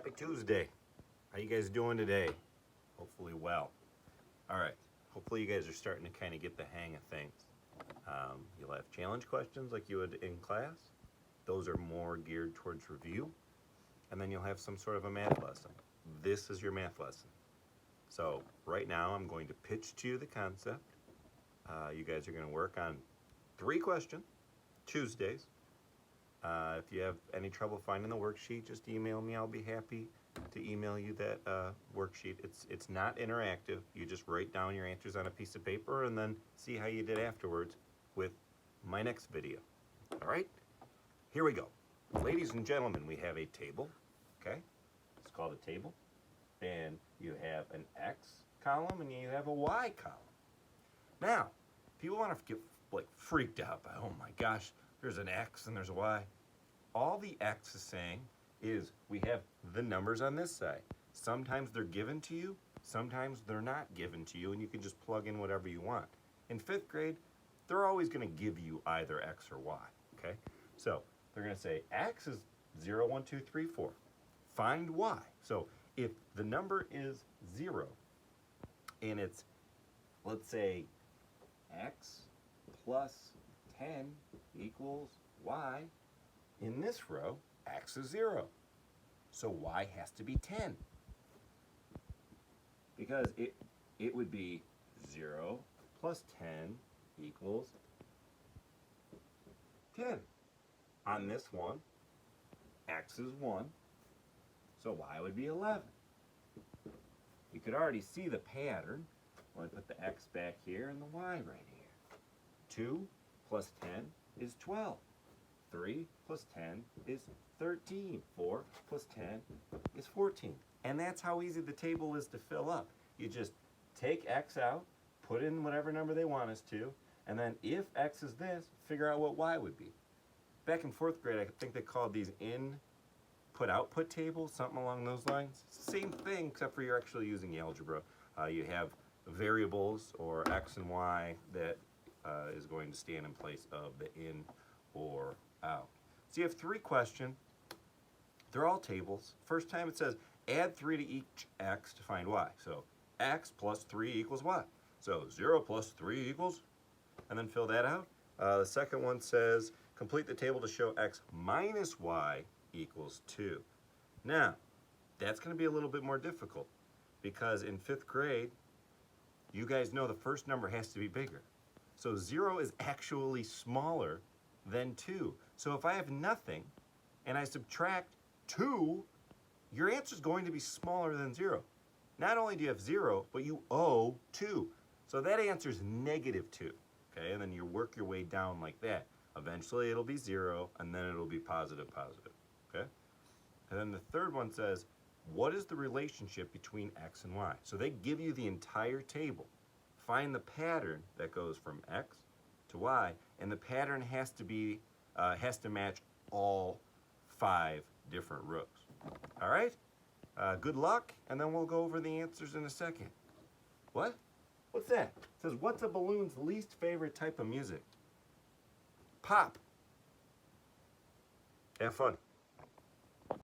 Happy Tuesday. How you guys doing today? Hopefully well. All right. Hopefully you guys are starting to kind of get the hang of things. You'll have challenge questions like you would in class. Those are more geared towards review. And then you'll have some sort of a math lesson. This is your math lesson. So right now I'm going to pitch to you the concept. You guys are going to work on 3 questions, Tuesdays. If you have any trouble finding the worksheet, just email me. I'll be happy to email you that worksheet. It's not interactive. You just write down your answers on a piece of paper and then see how you did afterwards with my next video. All right? Here we go. Ladies and gentlemen, we have a table, okay? It's called a table. And you have an X column and you have a Y column. Now, people want to get like freaked out by, oh my gosh, there's an X and there's a Y. All the X is saying is we have the numbers on this side. Sometimes they're given to you, sometimes they're not given to you, and you can just plug in whatever you want. In 5th grade, they're always going to give you either X or Y, okay? So they're going to say X is 0, 1, 2, 3, 4. Find Y. So if the number is 0 and it's, let's say, X plus 10 equals Y, in this row, X is 0. So Y has to be 10. Because it would be 0 plus 10 equals 10. On this one, X is 1, so Y would be 11. You could already see the pattern. Well, I put the X back here and the Y right here. 2 plus 10 is 12. 3 plus 10 is 13. 4 plus 10 is 14. And that's how easy the table is to fill up. You just take X out, put in whatever number they want us to, and then if X is this, figure out what Y would be. Back in 4th grade, I think they called these input-output tables, something along those lines. Same thing, except for you're actually using algebra. You have variables, or X and Y, that is going to stand in place of the in or out. So you have 3 questions. They're all tables. First time it says add 3 to each X to find Y. So X plus 3 equals Y. So 0 plus 3 equals, and then fill that out. The second one says complete the table to show X minus Y equals 2. Now, that's going to be a little bit more difficult because in 5th grade, you guys know the first number has to be bigger. So 0 is actually smaller than 2. So if I have nothing and I subtract 2, your answer is going to be smaller than 0. Not only do you have 0, but you owe 2. So that answer is negative 2. Okay, and then you work your way down like that. Eventually it'll be 0, and then it'll be positive, positive. Okay? And then the third one says, what is the relationship between X and Y? So they give you the entire table. Find the pattern that goes from X to Y, and the pattern has to match all 5 different rows. All right? Good luck, and then we'll go over the answers in a second. What? What's that? It says, what's a balloon's least favorite type of music? Pop. Have fun.